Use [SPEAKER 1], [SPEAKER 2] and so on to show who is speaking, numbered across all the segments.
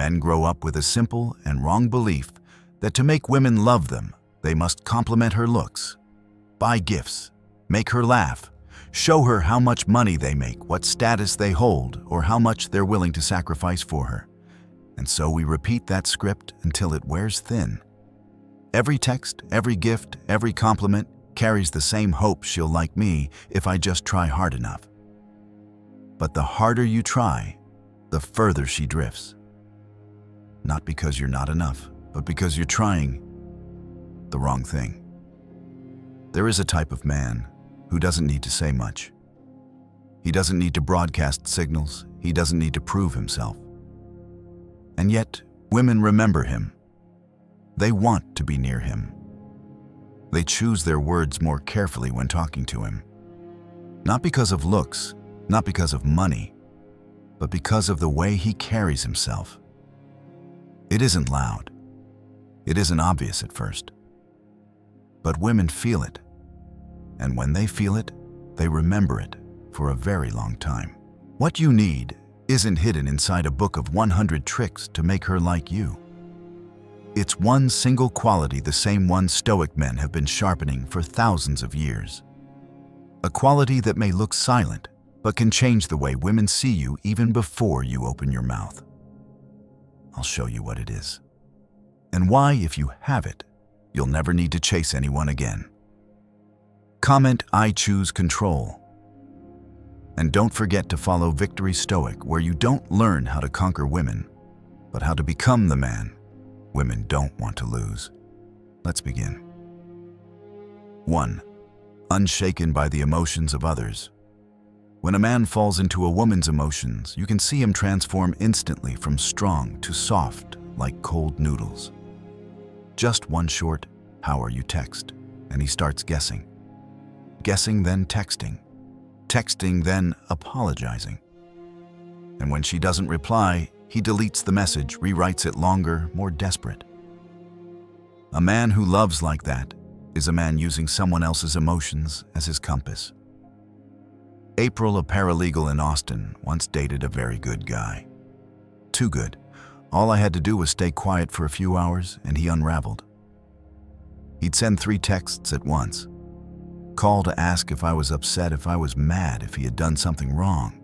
[SPEAKER 1] Men grow up with a simple and wrong belief that to make women love them, they must compliment her looks, buy gifts, make her laugh, show her how much money they make, what status they hold, or how much they're willing to sacrifice for her. And so we repeat that script until it wears thin. Every text, every gift, every compliment carries the same hope she'll like me if I just try hard enough. But the harder you try, the further she drifts. Not because you're not enough, but because you're trying the wrong thing. There is a type of man who doesn't need to say much. He doesn't need to broadcast signals. He doesn't need to prove himself. And yet, women remember him. They want to be near him. They choose their words more carefully when talking to him. Not because of looks, not because of money, but because of the way he carries himself. It isn't loud. It isn't obvious at first. But women feel it. And when they feel it, they remember it for a very long time. What you need isn't hidden inside a book of 100 tricks to make her like you. It's one single quality, the same one Stoic men have been sharpening for thousands of years. A quality that may look silent, but can change the way women see you even before you open your mouth. I'll show you what it is. And why, if you have it, you'll never need to chase anyone again. Comment, "I choose control." And don't forget to follow Victory Stoic, where you don't learn how to conquer women, but how to become the man women don't want to lose. Let's begin. 1. Unshaken by the emotions of others. When a man falls into a woman's emotions, you can see him transform instantly from strong to soft, like cold noodles. Just one short, "How are you?" text, and he starts guessing. Guessing, then texting. Texting, then apologizing. And when she doesn't reply, he deletes the message, rewrites it longer, more desperate. A man who loves like that is a man using someone else's emotions as his compass. April, a paralegal in Austin, once dated a very good guy. Too good. All I had to do was stay quiet for a few hours, and he unraveled. He'd send 3 texts at once. Call to ask if I was upset, if I was mad, if he had done something wrong.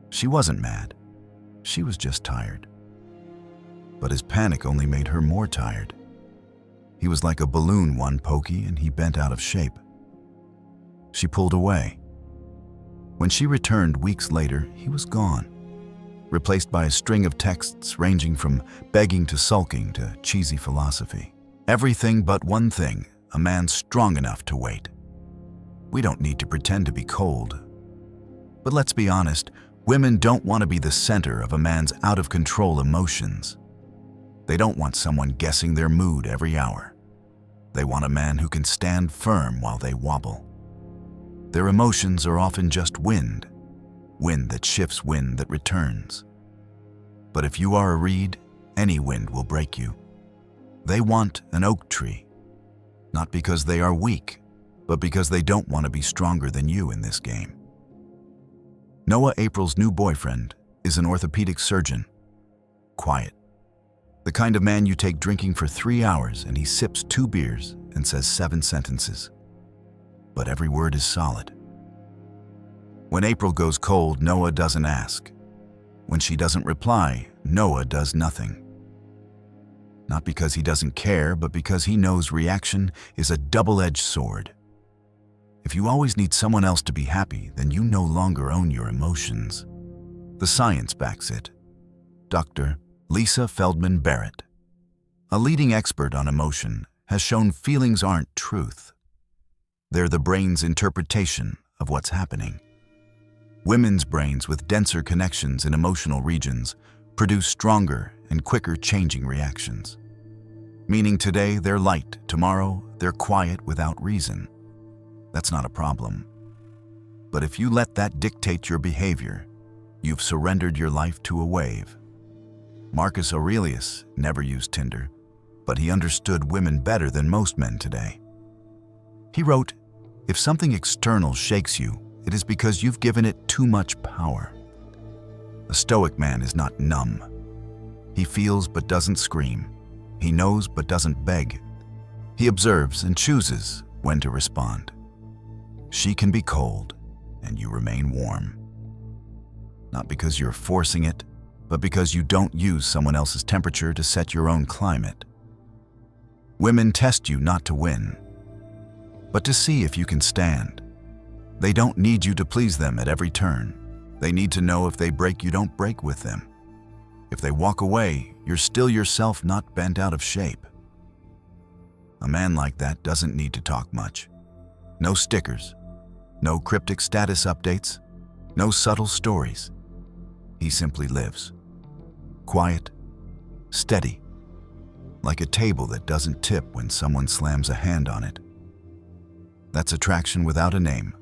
[SPEAKER 1] She wasn't mad. She was just tired. But his panic only made her more tired. He was like a balloon, one pokey, and he bent out of shape. She pulled away. When she returned weeks later, he was gone, replaced by a string of texts ranging from begging to sulking to cheesy philosophy. Everything but one thing: a man strong enough to wait. We don't need to pretend to be cold. But let's be honest, women don't want to be the center of a man's out-of-control emotions. They don't want someone guessing their mood every hour. They want a man who can stand firm while they wobble. Their emotions are often just wind. Wind that shifts, wind that returns. But if you are a reed, any wind will break you. They want an oak tree, not because they are weak, but because they don't want to be stronger than you in this game. Noah, April's new boyfriend, is an orthopedic surgeon. Quiet. The kind of man you take drinking for 3 hours and he sips 2 beers and says 7 sentences. But every word is solid. When April goes cold, Noah doesn't ask. When she doesn't reply, Noah does nothing. Not because he doesn't care, but because he knows reaction is a double-edged sword. If you always need someone else to be happy, then you no longer own your emotions. The science backs it. Dr. Lisa Feldman Barrett, a leading expert on emotion, has shown feelings aren't truth. They're the brain's interpretation of what's happening. Women's brains with denser connections in emotional regions produce stronger and quicker changing reactions. Meaning today they're light, tomorrow they're quiet without reason. That's not a problem. But if you let that dictate your behavior, you've surrendered your life to a wave. Marcus Aurelius never used Tinder, but he understood women better than most men today. He wrote, "If something external shakes you, it is because you've given it too much power." A Stoic man is not numb. He feels but doesn't scream. He knows but doesn't beg. He observes and chooses when to respond. She can be cold, and you remain warm. Not because you're forcing it, but because you don't use someone else's temperature to set your own climate. Women test you not to win, but to see if you can stand. They don't need you to please them at every turn. They need to know if they break, you don't break with them. If they walk away, you're still yourself, not bent out of shape. A man like that doesn't need to talk much. No stickers, no cryptic status updates, no subtle stories. He simply lives. Quiet, steady, like a table that doesn't tip when someone slams a hand on it. That's attraction without a name,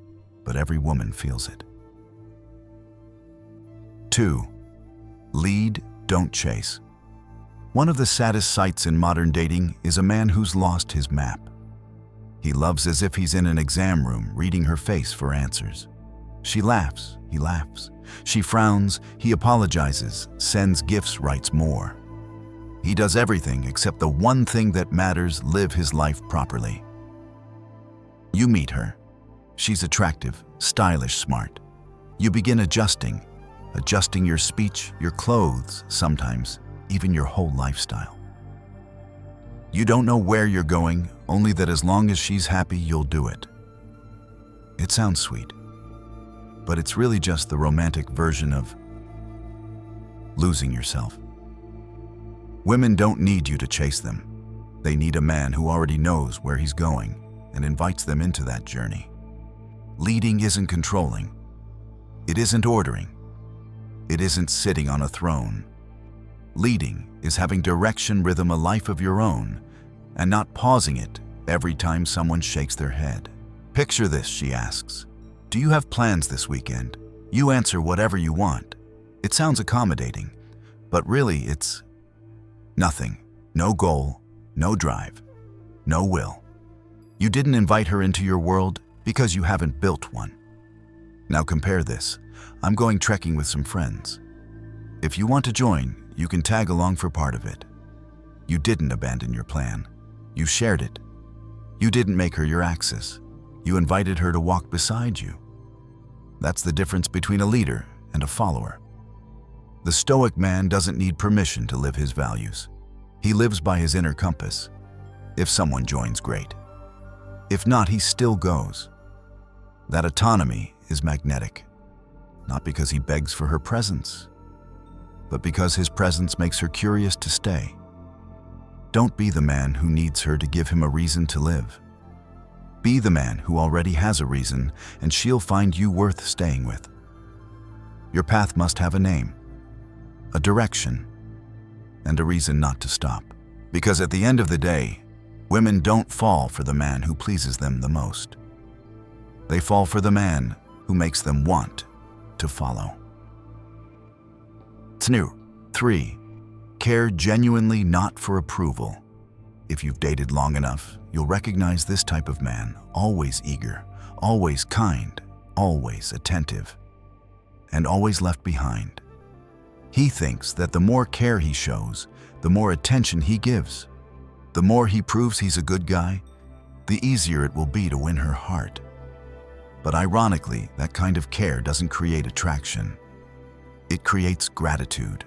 [SPEAKER 1] but every woman feels it. 2. Lead, don't chase. One of the saddest sights in modern dating is a man who's lost his map. He loves as if he's in an exam room reading her face for answers. She laughs, he laughs. She frowns, he apologizes, sends gifts, writes more. He does everything except the one thing that matters: live his life properly. You meet her. She's attractive, stylish, smart. You begin adjusting your speech, your clothes, sometimes even your whole lifestyle. You don't know where you're going, only that as long as she's happy, you'll do it. It sounds sweet, but it's really just the romantic version of losing yourself. Women don't need you to chase them. They need a man who already knows where he's going and invites them into that journey. Leading isn't controlling. It isn't ordering. It isn't sitting on a throne. Leading is having direction, rhythm, a life of your own, and not pausing it every time someone shakes their head. Picture this, she asks. Do you have plans this weekend? You answer whatever you want. It sounds accommodating, but really it's nothing. No goal, no drive, no will. You didn't invite her into your world because you haven't built one. Now compare this. I'm going trekking with some friends. If you want to join, you can tag along for part of it. You didn't abandon your plan. You shared it. You didn't make her your axis. You invited her to walk beside you. That's the difference between a leader and a follower. The Stoic man doesn't need permission to live his values. He lives by his inner compass. If someone joins, great. If not, he still goes. That autonomy is magnetic, not because he begs for her presence, but because his presence makes her curious to stay. Don't be the man who needs her to give him a reason to live. Be the man who already has a reason, and she'll find you worth staying with. Your path must have a name, a direction, and a reason not to stop. Because at the end of the day, women don't fall for the man who pleases them the most. They fall for the man who makes them want to follow. 3. Care genuinely, not for approval. If you've dated long enough, you'll recognize this type of man, always eager, always kind, always attentive, and always left behind. He thinks that the more care he shows, the more attention he gives, the more he proves he's a good guy, the easier it will be to win her heart. But ironically, that kind of care doesn't create attraction. It creates gratitude,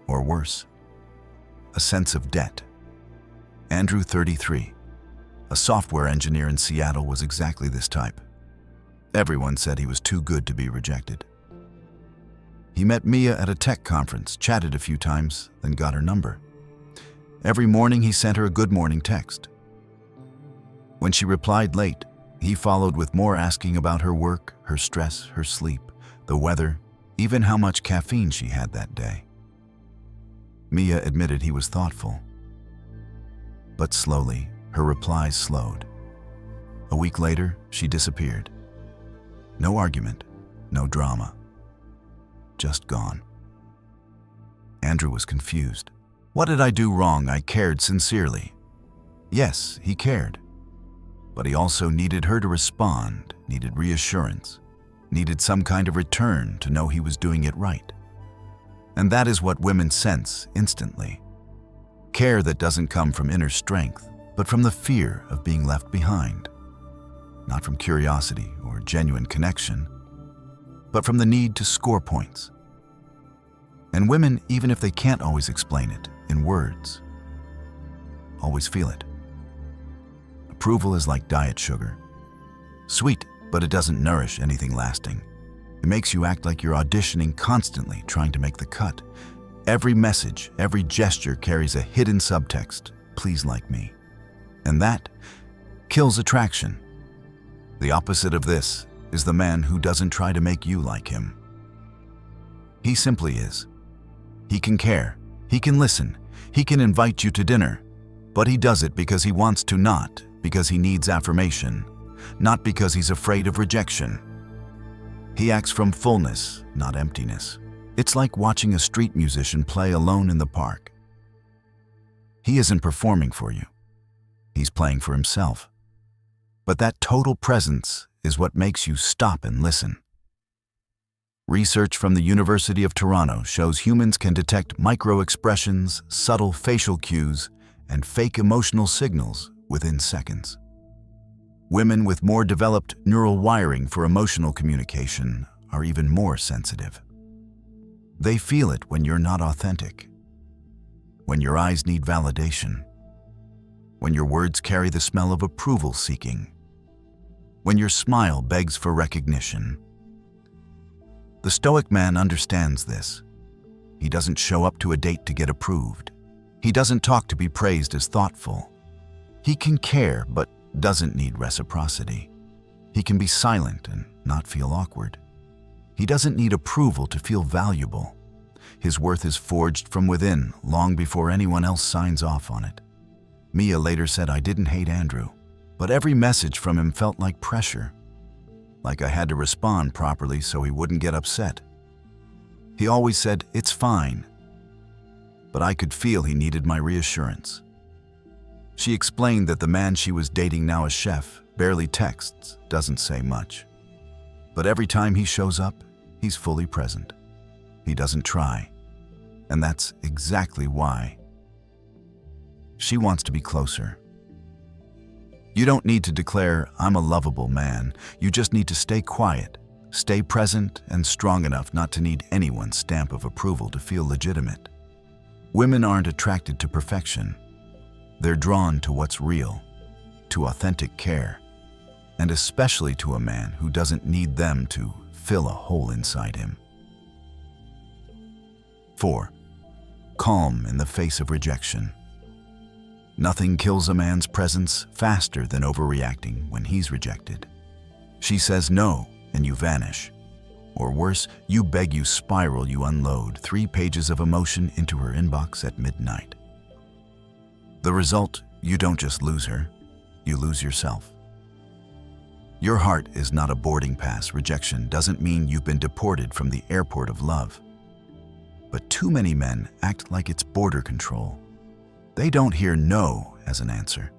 [SPEAKER 1] or worse, a sense of debt. Andrew, 33, a software engineer in Seattle, was exactly this type. Everyone said he was too good to be rejected. He met Mia at a tech conference, chatted a few times, then got her number. Every morning he sent her a good morning text. When she replied late, he followed with more, asking about her work, her stress, her sleep, the weather, even how much caffeine she had that day. Mia admitted he was thoughtful. But slowly, her replies slowed. A week later, she disappeared. No argument, no drama. Just gone. Andrew was confused. What did I do wrong? I cared sincerely. Yes, he cared. But he also needed her to respond, needed reassurance, needed some kind of return to know he was doing it right. And that is what women sense instantly. Care that doesn't come from inner strength, but from the fear of being left behind. Not from curiosity or genuine connection, but from the need to score points. And women, even if they can't always explain it in words, always feel it. Approval is like diet sugar. Sweet, but it doesn't nourish anything lasting. It makes you act like you're auditioning constantly, trying to make the cut. Every message, every gesture carries a hidden subtext, please like me. And that kills attraction. The opposite of this is the man who doesn't try to make you like him. He simply is. He can care, he can listen, he can invite you to dinner, but he does it because he wants to, not because he needs affirmation, not because he's afraid of rejection. He acts from fullness, not emptiness. It's like watching a street musician play alone in the park. He isn't performing for you. He's playing for himself. But that total presence is what makes you stop and listen. Research from the University of Toronto shows humans can detect micro-expressions, subtle facial cues, and fake emotional signals within seconds. Women with more developed neural wiring for emotional communication are even more sensitive. They feel it when you're not authentic, when your eyes need validation, when your words carry the smell of approval seeking, when your smile begs for recognition. The Stoic man understands this. He doesn't show up to a date to get approved. He doesn't talk to be praised as thoughtful. He can care, but doesn't need reciprocity. He can be silent and not feel awkward. He doesn't need approval to feel valuable. His worth is forged from within long before anyone else signs off on it. Mia later said, "I didn't hate Andrew, but every message from him felt like pressure, like I had to respond properly so he wouldn't get upset. He always said, 'It's fine,' but I could feel he needed my reassurance." She explained that the man she was dating, now a chef, barely texts, doesn't say much. But every time he shows up, he's fully present. He doesn't try, and that's exactly why. She wants to be closer. You don't need to declare, "I'm a lovable man." You just need to stay quiet, stay present, and strong enough not to need anyone's stamp of approval to feel legitimate. Women aren't attracted to perfection. They're drawn to what's real, to authentic care, and especially to a man who doesn't need them to fill a hole inside him. 4. Calm in the face of rejection. Nothing kills a man's presence faster than overreacting when he's rejected. She says no, and you vanish. Or worse, you beg, you spiral, you unload 3 pages of emotion into her inbox at midnight. The result, you don't just lose her, you lose yourself. Your heart is not a boarding pass. Rejection doesn't mean you've been deported from the airport of love. But too many men act like it's border control. They don't hear no as an answer.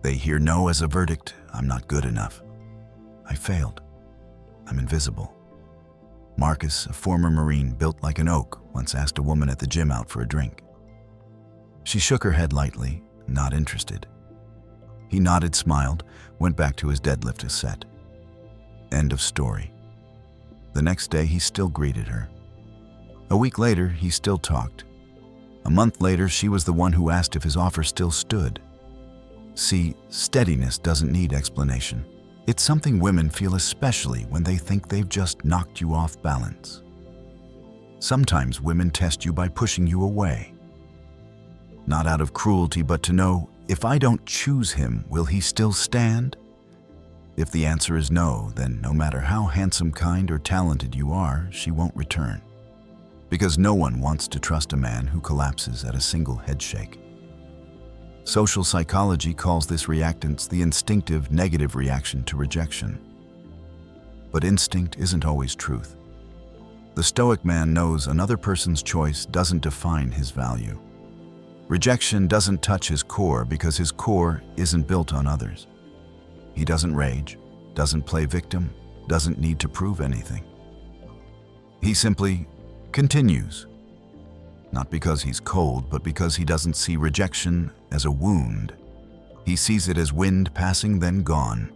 [SPEAKER 1] They hear no as a verdict. I'm not good enough. I failed. I'm invisible. Marcus, a former Marine built like an oak, once asked a woman at the gym out for a drink. She shook her head lightly, not interested. He nodded, smiled, went back to his deadlift set. End of story. The next day, he still greeted her. A week later, he still talked. A month later, she was the one who asked if his offer still stood. See, steadiness doesn't need explanation. It's something women feel, especially when they think they've just knocked you off balance. Sometimes women test you by pushing you away. Not out of cruelty, but to know, if I don't choose him, will he still stand? If the answer is no, then no matter how handsome, kind, or talented you are, she won't return. Because no one wants to trust a man who collapses at a single headshake. Social psychology calls this reactance the instinctive negative reaction to rejection. But instinct isn't always truth. The Stoic man knows another person's choice doesn't define his value. Rejection doesn't touch his core because his core isn't built on others. He doesn't rage, doesn't play victim, doesn't need to prove anything. He simply continues, Not because he's cold, but because he doesn't see rejection as a wound. He sees it as wind passing, then gone.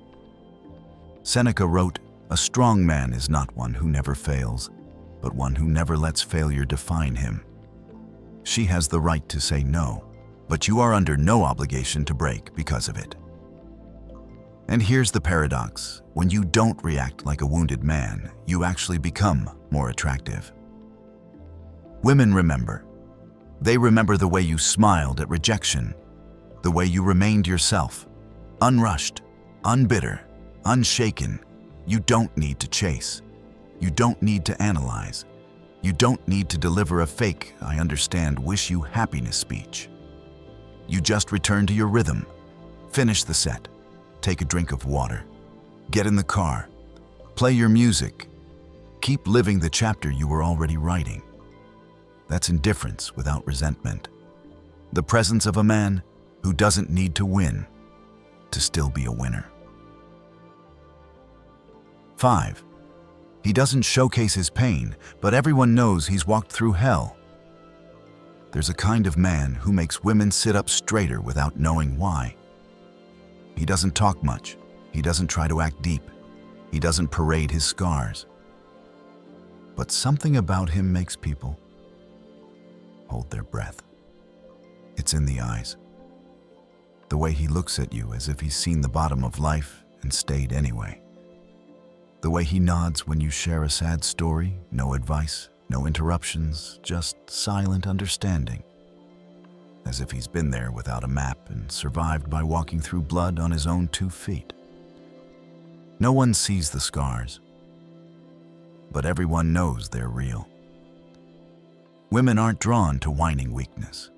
[SPEAKER 1] Seneca wrote, "A strong man is not one who never fails, but one who never lets failure define him." She has the right to say no, but you are under no obligation to break because of it. And here's the paradox. When you don't react like a wounded man, you actually become more attractive. Women remember. They remember the way you smiled at rejection, the way you remained yourself, unrushed, unbitter, unshaken. You don't need to chase. You don't need to analyze. You don't need to deliver a fake, "I understand, wish you happiness" speech. You just return to your rhythm, finish the set, take a drink of water, get in the car, play your music, keep living the chapter you were already writing. That's indifference without resentment. The presence of a man who doesn't need to win to still be a winner. 5. He doesn't showcase his pain, but everyone knows he's walked through hell. There's a kind of man who makes women sit up straighter without knowing why. He doesn't talk much. He doesn't try to act deep. He doesn't parade his scars. But something about him makes people hold their breath. It's in the eyes. The way he looks at you as if he's seen the bottom of life and stayed anyway. The way he nods when you share a sad story, no advice, no interruptions, just silent understanding. As if he's been there without a map and survived by walking through blood on his own 2 feet. No one sees the scars, but everyone knows they're real. Women aren't drawn to whining weakness.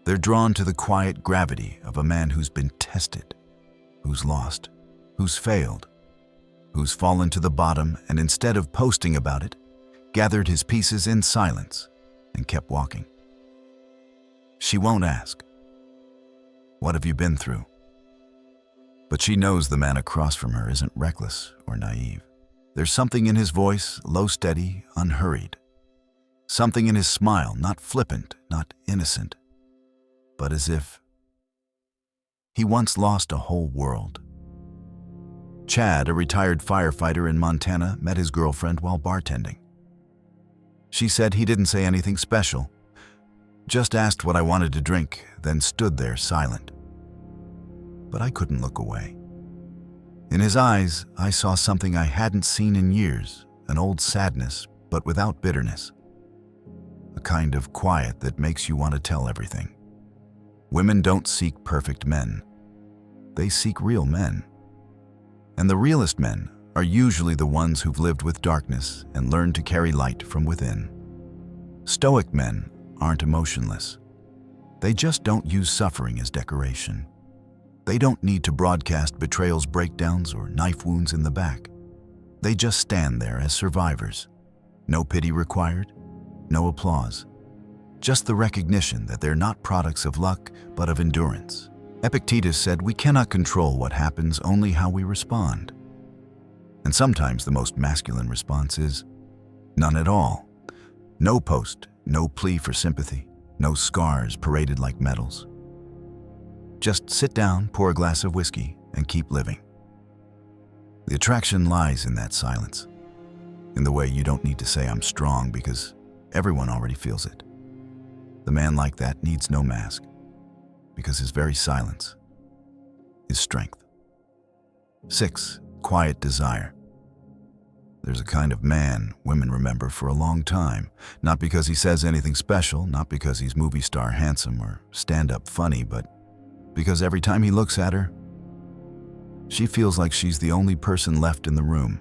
[SPEAKER 1] They're drawn to the quiet gravity of a man who's been tested, who's lost, who's failed, who's fallen to the bottom and instead of posting about it, gathered his pieces in silence and kept walking. She won't ask, "What have you been through?" But she knows the man across from her isn't reckless or naive. There's something in his voice, low, steady, unhurried. Something in his smile, not flippant, not innocent, but as if he once lost a whole world. Chad, a retired firefighter in Montana, met his girlfriend while bartending. She said he didn't say anything special, just asked what I wanted to drink, then stood there silent. But I couldn't look away. In his eyes, I saw something I hadn't seen in years, an old sadness, but without bitterness. A kind of quiet that makes you want to tell everything. Women don't seek perfect men. They seek real men. And the realest men are usually the ones who've lived with darkness and learned to carry light from within. Stoic men aren't emotionless. They just don't use suffering as decoration. They don't need to broadcast betrayals, breakdowns, or knife wounds in the back. They just stand there as survivors. No pity required, no applause. Just the recognition that they're not products of luck, but of endurance. Epictetus said, "We cannot control what happens, only how we respond." And sometimes the most masculine response is none at all. No post, no plea for sympathy, no scars paraded like medals. Just sit down, pour a glass of whiskey, and keep living. The attraction lies in that silence, in the way you don't need to say "I'm strong" because everyone already feels it. The man like that needs no mask, because his very silence is strength. 6. Quiet desire. There's a kind of man women remember for a long time, not because he says anything special, not because he's movie star handsome or stand-up funny, but because every time he looks at her, she feels like she's the only person left in the room.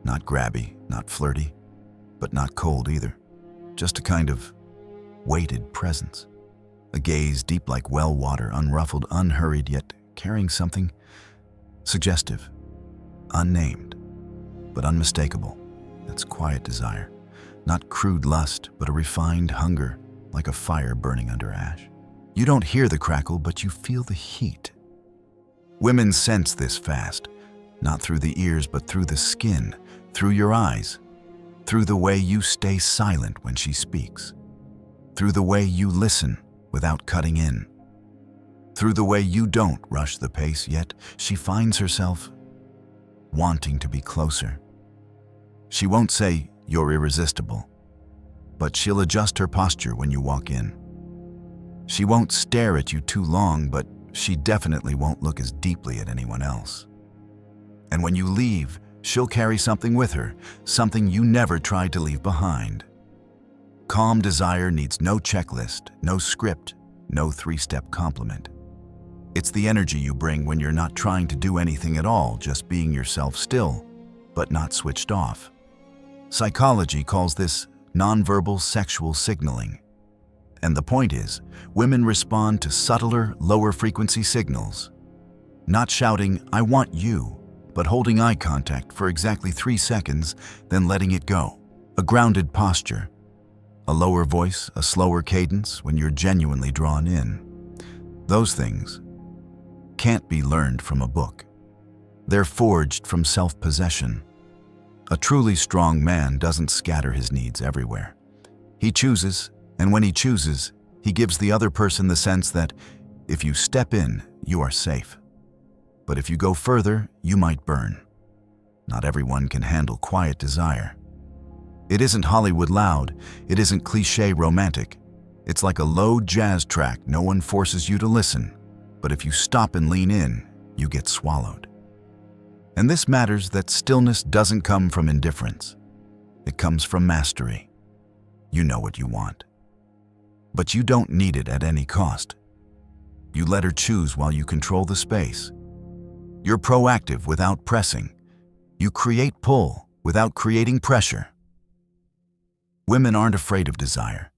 [SPEAKER 1] Not grabby, not flirty, but not cold either. Just a kind of weighted presence. A gaze deep like well water, unruffled, unhurried, yet carrying something suggestive, unnamed, but unmistakable. That's quiet desire. Not crude lust, but a refined hunger, like a fire burning under ash. You don't hear the crackle, but you feel the heat. Women sense this fast, not through the ears, but through the skin, through your eyes, through the way you stay silent when she speaks. through the way you listen without cutting in, through the way you don't rush the pace, yet she finds herself wanting to be closer. She won't say you're irresistible, but she'll adjust her posture when you walk in. She won't stare at you too long, but she definitely won't look as deeply at anyone else. And when you leave, she'll carry something with her, something you never tried to leave behind. Calm desire needs no checklist, no script, no three-step compliment. It's the energy you bring when you're not trying to do anything at all, just being yourself still, but not switched off. Psychology calls this nonverbal sexual signaling. And the point is, women respond to subtler, lower-frequency signals. Not shouting, "I want you," but holding eye contact for exactly 3 seconds, then letting it go. A grounded posture. A lower voice, a slower cadence when you're genuinely drawn in. Those things can't be learned from a book. They're forged from self-possession. A truly strong man doesn't scatter his needs everywhere. He chooses, and when he chooses, he gives the other person the sense that if you step in, you are safe. But if you go further, you might burn. Not everyone can handle quiet desire. It isn't Hollywood loud, it isn't cliché romantic. It's like a low jazz track. No one forces you to listen, but if you stop and lean in, you get swallowed. And this matters that stillness doesn't come from indifference. It comes from mastery. You know what you want, but you don't need it at any cost. You let her choose while you control the space. You're proactive without pressing. You create pull without creating pressure. Women aren't afraid of desire.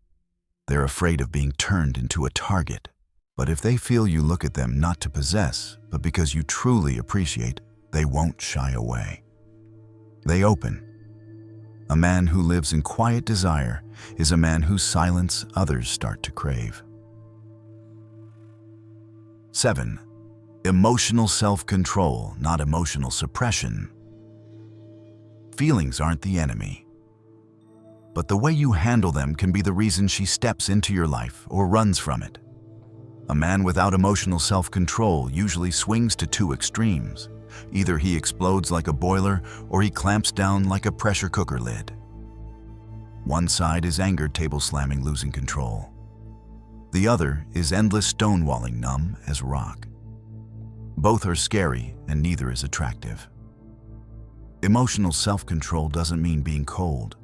[SPEAKER 1] They're afraid of being turned into a target. But if they feel you look at them not to possess, but because you truly appreciate, they won't shy away. They open. A man who lives in quiet desire is a man whose silence others start to crave. 7. Emotional self-control, not emotional suppression. Feelings aren't the enemy, but the way you handle them can be the reason she steps into your life or runs from it. A man without emotional self-control usually swings to 2 extremes. Either he explodes like a boiler or he clamps down like a pressure cooker lid. One side is anger table slamming, losing control. The other is endless stonewalling, numb as rock. Both are scary and neither is attractive. Emotional self-control doesn't mean being cold.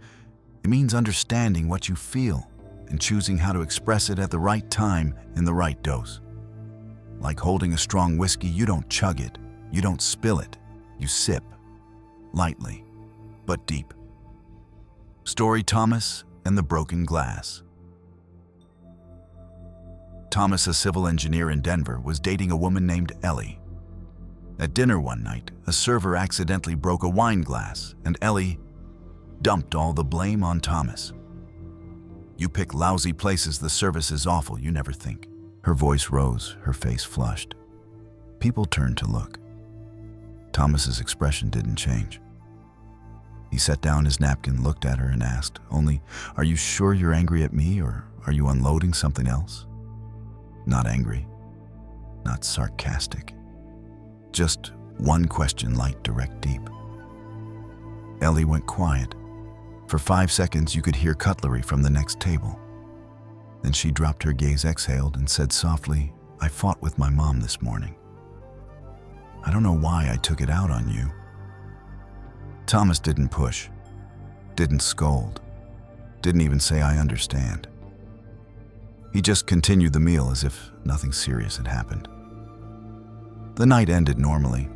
[SPEAKER 1] It means understanding what you feel and choosing how to express it at the right time in the right dose. Like holding a strong whiskey, you don't chug it, you don't spill it, you sip, lightly, but deep. Story: Thomas and the Broken Glass. Thomas, a civil engineer in Denver, was dating a woman named Ellie. At dinner one night, a server accidentally broke a wine glass, and Ellie dumped all the blame on Thomas. "You pick lousy places, the service is awful, you never think." Her voice rose, her face flushed. People turned to look. Thomas's expression didn't change. He set down his napkin, looked at her, and asked, "Only, are you sure you're angry at me, or are you unloading something else?" Not angry, not sarcastic. Just one question, light, direct, deep. Ellie went quiet. For 5 seconds, you could hear cutlery from the next table. Then she dropped her gaze, exhaled, and said softly, "I fought with my mom this morning. I don't know why I took it out on you." Thomas didn't push, didn't scold, didn't even say, "I understand." He just continued the meal as if nothing serious had happened. The night ended normally,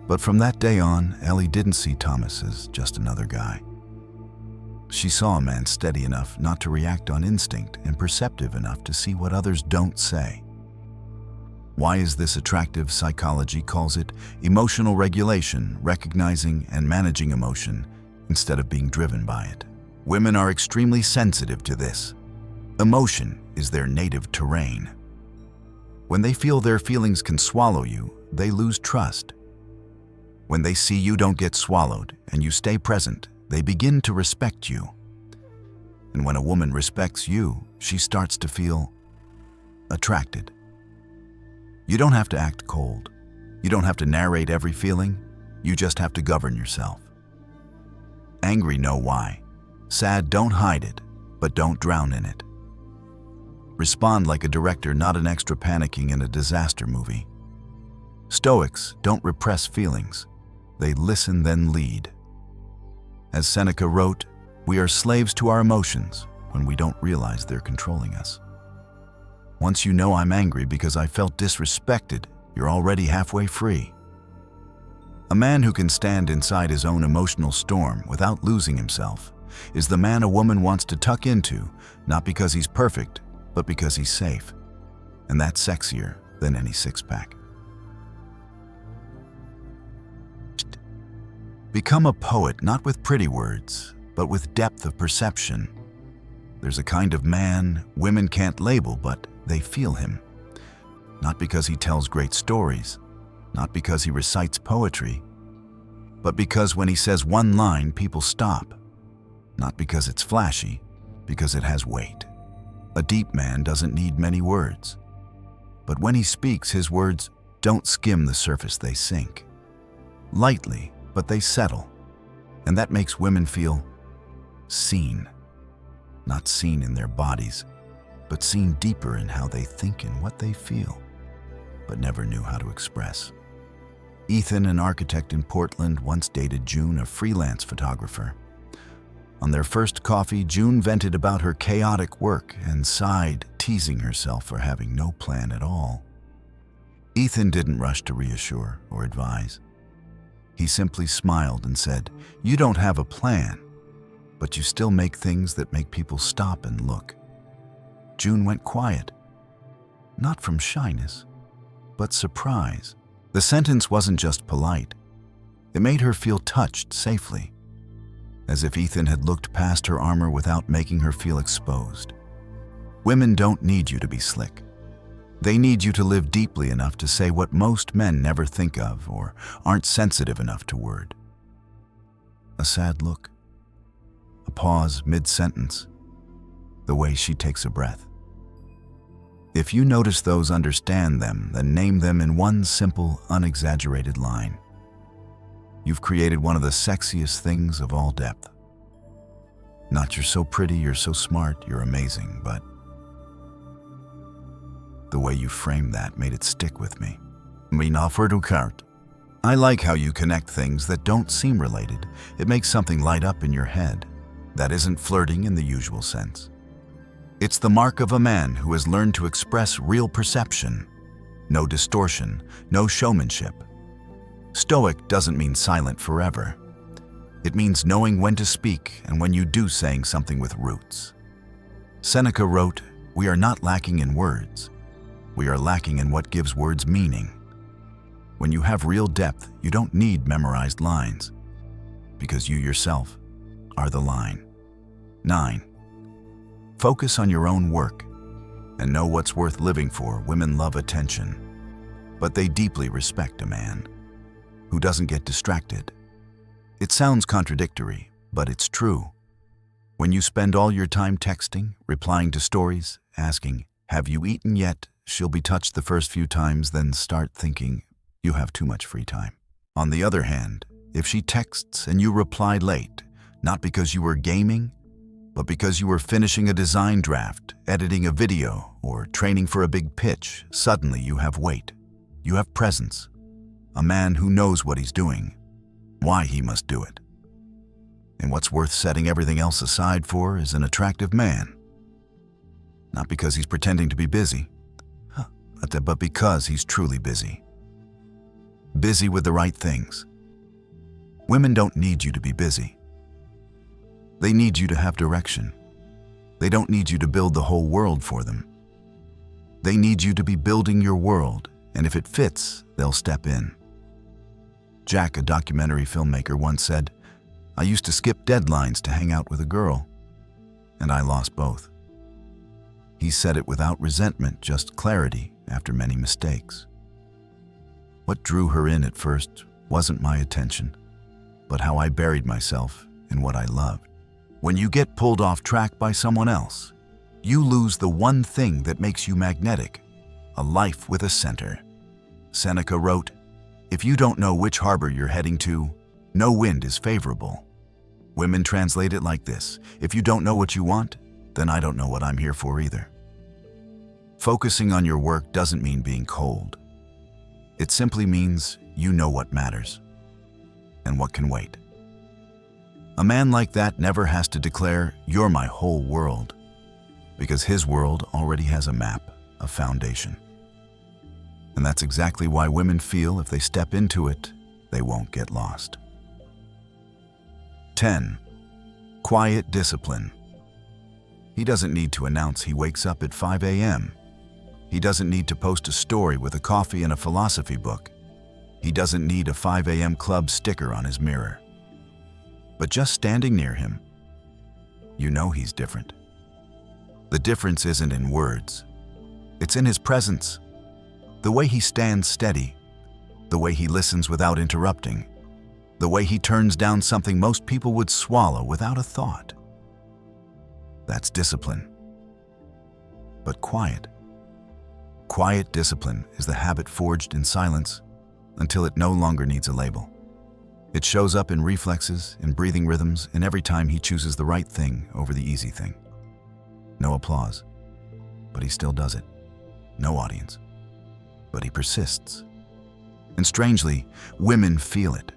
[SPEAKER 1] but from that day on, Ellie didn't see Thomas as just another guy. She saw a man steady enough not to react on instinct and perceptive enough to see what others don't say. Why is this attractive? Psychology calls it emotional regulation, recognizing and managing emotion instead of being driven by it. Women are extremely sensitive to this. Emotion is their native terrain. When they feel their feelings can swallow you, they lose trust. When they see you don't get swallowed and you stay present, they begin to respect you. And when a woman respects you, she starts to feel attracted. You don't have to act cold. You don't have to narrate every feeling. You just have to govern yourself. Angry, know why. Sad, don't hide it, but don't drown in it. Respond like a director, not an extra panicking in a disaster movie. Stoics don't repress feelings. They listen, then lead. As Seneca wrote, we are slaves to our emotions when we don't realize they're controlling us. Once you know I'm angry because I felt disrespected, you're already halfway free. A man who can stand inside his own emotional storm without losing himself is the man a woman wants to tuck into, not because he's perfect, but because he's safe. And that's sexier than any six-pack. Become a poet not with pretty words, but with depth of perception. There's a kind of man women can't label, but they feel him. Not because he tells great stories, not because he recites poetry, but because when he says one line, people stop. Not because it's flashy, because it has weight. A deep man doesn't need many words. But when he speaks, his words don't skim the surface, they sink. Lightly, but they settle. And that makes women feel seen. Not seen in their bodies, but seen deeper in how they think and what they feel, but never knew how to express. Ethan, an architect in Portland, once dated June, a freelance photographer. On their first coffee, June vented about her chaotic work and sighed, teasing herself for having no plan at all. Ethan didn't rush to reassure or advise. He simply smiled and said, "You don't have a plan, but you still make things that make people stop and look." June went quiet, not from shyness, but surprise. The sentence wasn't just polite. It made her feel touched safely, as if Ethan had looked past her armor without making her feel exposed. Women don't need you to be slick. They need you to live deeply enough to say what most men never think of or aren't sensitive enough to word. A sad look, a pause mid-sentence, the way she takes a breath. If you notice those, understand them, then name them in one simple, unexaggerated line. You've created one of the sexiest things of all depth. Not "you're so pretty, you're so smart, you're amazing," but the way you framed that made it stick with me. I like how you connect things that don't seem related. It makes something light up in your head. That isn't flirting in the usual sense. It's the mark of a man who has learned to express real perception. No distortion, no showmanship. Stoic doesn't mean silent forever. It means knowing when to speak and when you do saying something with roots. Seneca wrote, "We are not lacking in words. We are lacking in what gives words meaning." When you have real depth, you don't need memorized lines, because you yourself are the line. 9. Focus on your own work and know what's worth living for. Women love attention, but they deeply respect a man who doesn't get distracted. It sounds contradictory, but it's true. When you spend all your time texting, replying to stories, asking, "Have you eaten yet?" she'll be touched the first few times, then start thinking you have too much free time. On the other hand, if she texts and you reply late, not because you were gaming, but because you were finishing a design draft, editing a video, or training for a big pitch, suddenly you have weight. You have presence. A man who knows what he's doing, why he must do it. And what's worth setting everything else aside for is an attractive man. Not because he's pretending to be busy, but because he's truly busy. Busy with the right things. Women don't need you to be busy. They need you to have direction. They don't need you to build the whole world for them. They need you to be building your world, and if it fits, they'll step in. Jack, a documentary filmmaker, once said, "I used to skip deadlines to hang out with a girl, and I lost both." He said it without resentment, just clarity after many mistakes. What drew her in at first wasn't my attention, but how I buried myself in what I loved. When you get pulled off track by someone else, you lose the one thing that makes you magnetic, a life with a center. Seneca wrote, "If you don't know which harbor you're heading to, no wind is favorable." Women translate it like this: if you don't know what you want, then I don't know what I'm here for either. Focusing on your work doesn't mean being cold. It simply means you know what matters and what can wait. A man like that never has to declare, "You're my whole world," because his world already has a map, a foundation. And that's exactly why women feel if they step into it, they won't get lost. 10. Quiet discipline. He doesn't need to announce he wakes up at 5 a.m. He doesn't need to post a story with a coffee and a philosophy book. He doesn't need a 5 a.m. club sticker on his mirror. But just standing near him, you know he's different. The difference isn't in words. It's in his presence. The way he stands steady, the way he listens without interrupting, the way he turns down something most people would swallow without a thought. That's discipline. But quiet. Quiet discipline is the habit forged in silence until it no longer needs a label. It shows up in reflexes, in breathing rhythms, and every time he chooses the right thing over the easy thing. No applause, but he still does it. No audience, but he persists. And strangely, women feel it.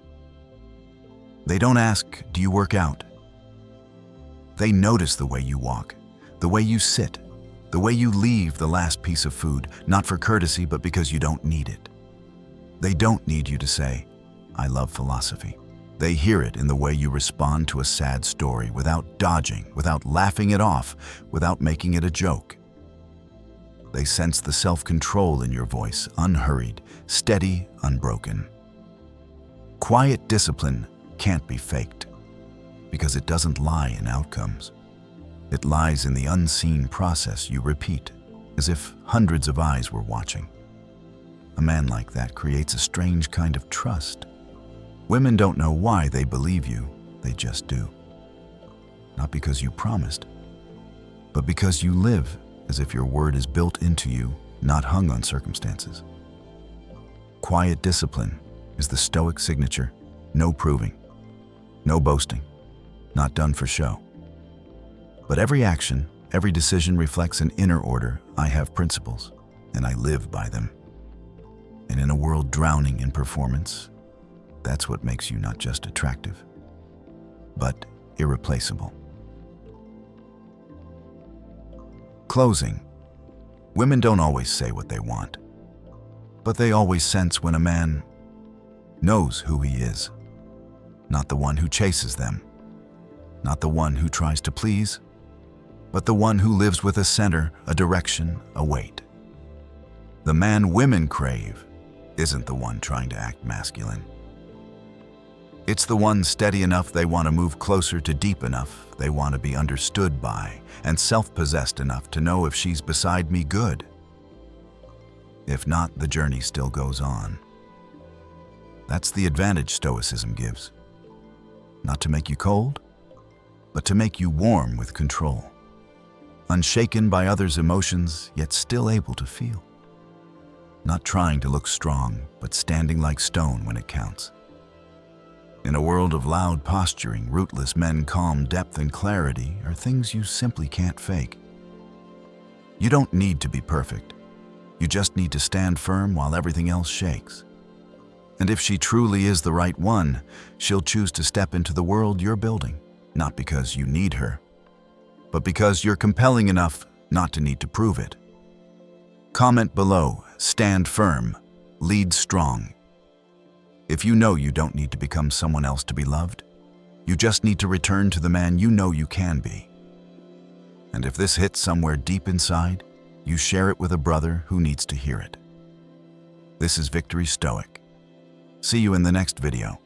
[SPEAKER 1] They don't ask, "Do you work out?" They notice the way you walk, the way you sit, the way you leave the last piece of food, not for courtesy, but because you don't need it. They don't need you to say, "I love philosophy." They hear it in the way you respond to a sad story without dodging, without laughing it off, without making it a joke. They sense the self-control in your voice, unhurried, steady, unbroken. Quiet discipline can't be faked because it doesn't lie in outcomes. It lies in the unseen process you repeat, as if hundreds of eyes were watching. A man like that creates a strange kind of trust. Women don't know why they believe you, they just do. Not because you promised, but because you live as if your word is built into you, not hung on circumstances. Quiet discipline is the Stoic signature: no proving, no boasting, not done for show. But every action, every decision reflects an inner order. I have principles, and I live by them. And in a world drowning in performance, that's what makes you not just attractive, but irreplaceable. Closing. Women don't always say what they want, but they always sense when a man knows who he is. Not the one who chases them, not the one who tries to please, but the one who lives with a center, a direction, a weight. The man women crave isn't the one trying to act masculine. It's the one steady enough they want to move closer to deep enough they want to be understood by, and self-possessed enough to know if she's beside me, good. If not, the journey still goes on. That's the advantage Stoicism gives. Not to make you cold, but to make you warm with control. Unshaken by others' emotions, yet still able to feel. Not trying to look strong, but standing like stone when it counts. In a world of loud posturing, rootless men, calm depth and clarity are things you simply can't fake. You don't need to be perfect. You just need to stand firm while everything else shakes. And if she truly is the right one, she'll choose to step into the world you're building, not because you need her, but because you're compelling enough not to need to prove it. Comment below, stand firm, lead strong. If you know you don't need to become someone else to be loved, you just need to return to the man you know you can be. And if this hits somewhere deep inside, you share it with a brother who needs to hear it. This is Victory Stoic. See you in the next video.